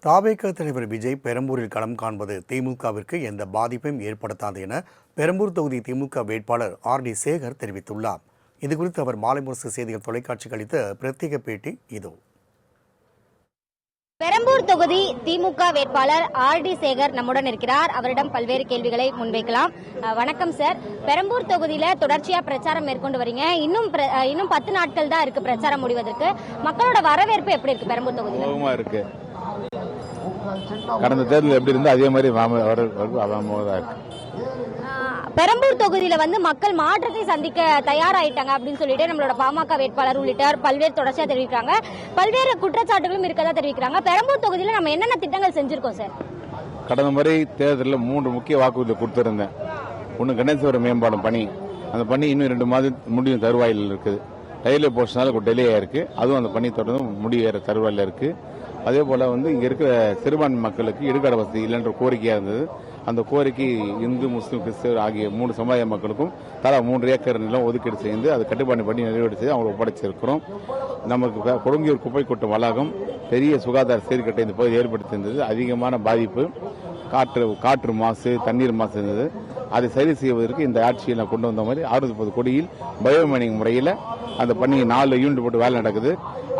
தாவேக தலைவர் விஜய் பெரம்பூரில் களம் காண்பது திமுகவிற்கு எந்த பாதிப்பையும் ஏற்படுத்தாது என பெரம்பூர் தொகுதி திமுக வேட்பாளர் ஆர்.டி. சேகர் தெரிவித்துள்ளார். இதுகுறித்து அவர் மாலை முரசு செய்திகள் தொலைக்காட்சிக்கு அளித்த பிரத்யேக பேட்டி இதோ. பெரம்பூர் தொகுதி திமுக வேட்பாளர் ஆர்.டி. சேகர் நம்முடன் இருக்கிறார். அவரிடம் பல்வேறு கேள்விகளை முன்வைக்கலாம். வணக்கம் சார். பெரம்பூர் தொகுதியில தொடர்ச்சியா பிரச்சாரம் மேற்கொண்டு வரீங்க. இன்னும் 10 நாட்கள் தான் இருக்கு பிரச்சாரம் முடிவதற்கு. மக்களோட வரவேற்பு எப்படி இருக்கு பெரம்பூர் தொகுதியில? இருக்கு. கடந்த தேர்தல் எப்படி இருந்தா அதே மாதிரி பெரம்பூர் தொகுதியில மக்கள் மாற்றத்தை சந்திக்க தயாராயிட்டாங்க அப்படின்னு சொல்லிட்டு நம்மளோட பாமக வேட்பாளர் உள்ளிட்டார் பல்வேறு தொடர்ச்சியா தெரிவிக்கிறாங்க. பல்வேறு குற்றச்சாட்டுகளும் இருக்கதா தெரிவிக்கிறாங்க. பெரம்பூர் தொகுதியில நம்ம என்னென்ன திட்டங்கள் செஞ்சிருக்கோம் சார்? கடந்த முறை தேர்தலில் 3 முக்கிய வாக்குறுதிகளை கொடுத்திருந்தேன். ஒன்னு கணேசவரம் மேம்பாலம் பணி, அந்த பணி இன்னும் 2 மாதம் முடியும் தருவாயில் இருக்குது. ரயில்வே போர்ஷனால டிலே ஆயிருக்கு. அதுவும் அந்த பணி தொடர்ந்து முடிவேற தருவாயில் இருக்கு. அதே போல இங்க இருக்கிற சிறுபான்மை மக்களுக்கு இடுகாடு வசதி இல்லைன்ற கோரிக்கையா இருந்தது. அந்த கோரிக்கை இந்து, முஸ்லீம், கிறிஸ்தவர் ஆகிய 3 சமுதாய மக்களுக்கும் தலா 3 ஏக்கர் நிலம் ஒதுக்கீடு செய்து அது கட்டுப்பாடு பண்ணி நிறைவேற்றி செய்து அவங்க ஒப்படைச்சிருக்கிறோம். நமக்கு கொடுங்கியூர் குப்பை கொட்டும் வளாகம் பெரிய சுகாதார சீர்கேட்டை இந்த பகுதி ஏற்படுத்தியிருந்தது. அதிகமான பாதிப்பு, காற்று மாசு, தண்ணீர் மாசு இருந்தது. அதை சரி செய்வதற்கு இந்த ஆட்சியில் கொண்டு வந்த மாதிரி 630 கோடியில் பயோமைனிங் முறையில் அந்த பண்ணி 4 யூனிட் போட்டு வேலை நடக்குது.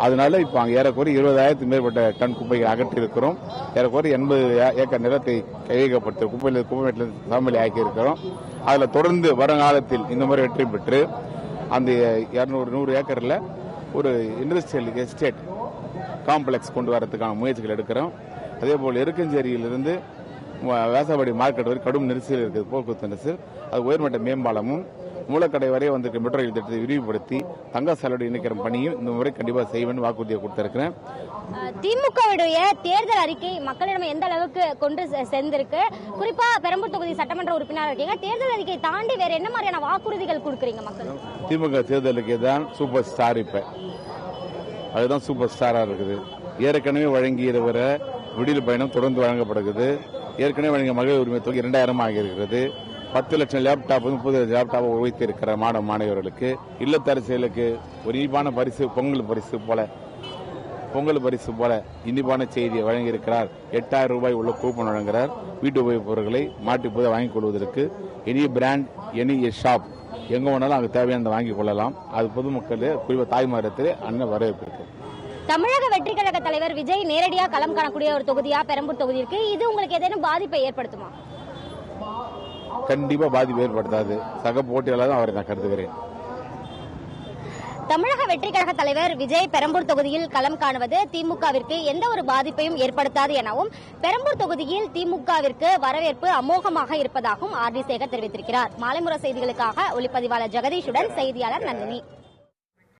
அதனால இப்ப அங்க ஏறக்குறைய 20,000 மேற்பட்ட டன் குப்பைகளை அகற்றி இருக்கிறோம். ஏறக்குறைய 80 ஏக்கர் நிலத்தை கையகப்படுத்த குப்பைமேட்டில் சமநிலை ஆக்கி இருக்கிறோம். அதுல தொடர்ந்து வருங்காலத்தில் இந்த முறை வெற்றி பெற்று அந்த 200-100 ஏக்கர்ல ஒரு இண்டஸ்ட்ரியல் எஸ்டேட் காம்ப்ளெக்ஸ் கொண்டு வரதுக்கான முயற்சிகள் எடுக்கிறோம். அதே போல் எருக்கஞ்சேரியிலிருந்து வேசவாடி மார்க்கெட் வரை கடும் நெரிசல் இருக்குது, போக்குவரத்து நெரிசல். அது உயர்மட்ட மேம்பாலமும் மூலக்கடை வரை வந்திருக்க மெட்ரோ ரயில் திட்டத்தை விரிவுபடுத்தி தங்க சாலையோடு இணைக்கிற பணியும் இந்த முறை கண்டிப்பாக செய்வேன் வாக்குறுதியை கொடுத்திருக்கிறேன். திமுகவுடைய தேர்தல் அறிக்கை மக்களிடம் எந்த அளவுக்கு கொண்டு சேர்ந்திருக்கு? குறிப்பா பெரம்பூர் தொகுதி சட்டமன்ற உறுப்பினர் இருக்கீங்க. தேர்தல் அறிக்கை தாண்டி வேற என்ன மாதிரியான வாக்குறுதிகள் கொடுக்குறீங்க மக்கள்? திமுக தேர்தல் அறிக்கை தான் சூப்பர் ஸ்டார். இப்ப அதுதான் சூப்பர் ஸ்டாரா இருக்குது. ஏற்கனவே வழங்கியிருக்கிற விடியல் பயணம் தொடர்ந்து வழங்கப்படுகிறது. ஏற்கனவே வழங்கிய மகளிர் உரிமை தொகை 2000 ஆகியிருக்கிறது. 10 லட்சம் லேப்டாப் 30 லட்சம் லேப்டாப் உழைத்திருக்கிற மாணவர்களுக்கு இல்லத்தரசிகளுக்கு ஒரு இனிப்பான பரிசு, பொங்கல் பரிசு போல இனிப்பான செய்தியை வழங்கியிருக்கிறார். 8000 ரூபாய் உள்ள கூப்பன் வழங்குகிறார். வீட்டு உபயோகப் பொருட்களை மாட்டிப்போதை வாங்கிக் கொள்வதற்கு எனி பிராண்ட் எனி ஷாப் எங்க வேணாலும் அங்கு தேவையானதை வாங்கிக் கொள்ளலாம். அது பொதுமக்கள் குறிப்பாக தாய்மாரத்திலே அண்ணன் வரவேற்பு இருக்கு. தமிழக வெற்றி கழக தலைவர் விஜய் நேரடியாக களம் காணக்கூடிய ஒரு தொகுதியா பெரம்பூர் தொகுதி இருக்கு. இது உங்களுக்கு ஏதேனும் பாதிப்பை ஏற்படுத்துமா? கண்டிப்பா பாதிப்பு ஏற்படுத்தாது. சக போட்டியாளர் தான் அவரை நான் கருதுகிறேன். தமிழக வெற்றி கழக தலைவர் விஜய் பெரம்பூர் தொகுதியில் களம் காணுவது திமுகவிற்கு எந்த ஒரு பாதிப்பையும் ஏற்படுத்தாது எனவும் பெரம்பூர் தொகுதியில் திமுகவிற்கு வரவேற்பு அமோகமாக இருப்பதாகவும் ஆர்.டி. சேகர் தெரிவித்திருக்கிறார். மாலைமுறை செய்திகளுக்காக ஒளிப்பதிவாளர் ஜெகதீஷுடன் செய்தியாளர் நந்தினி.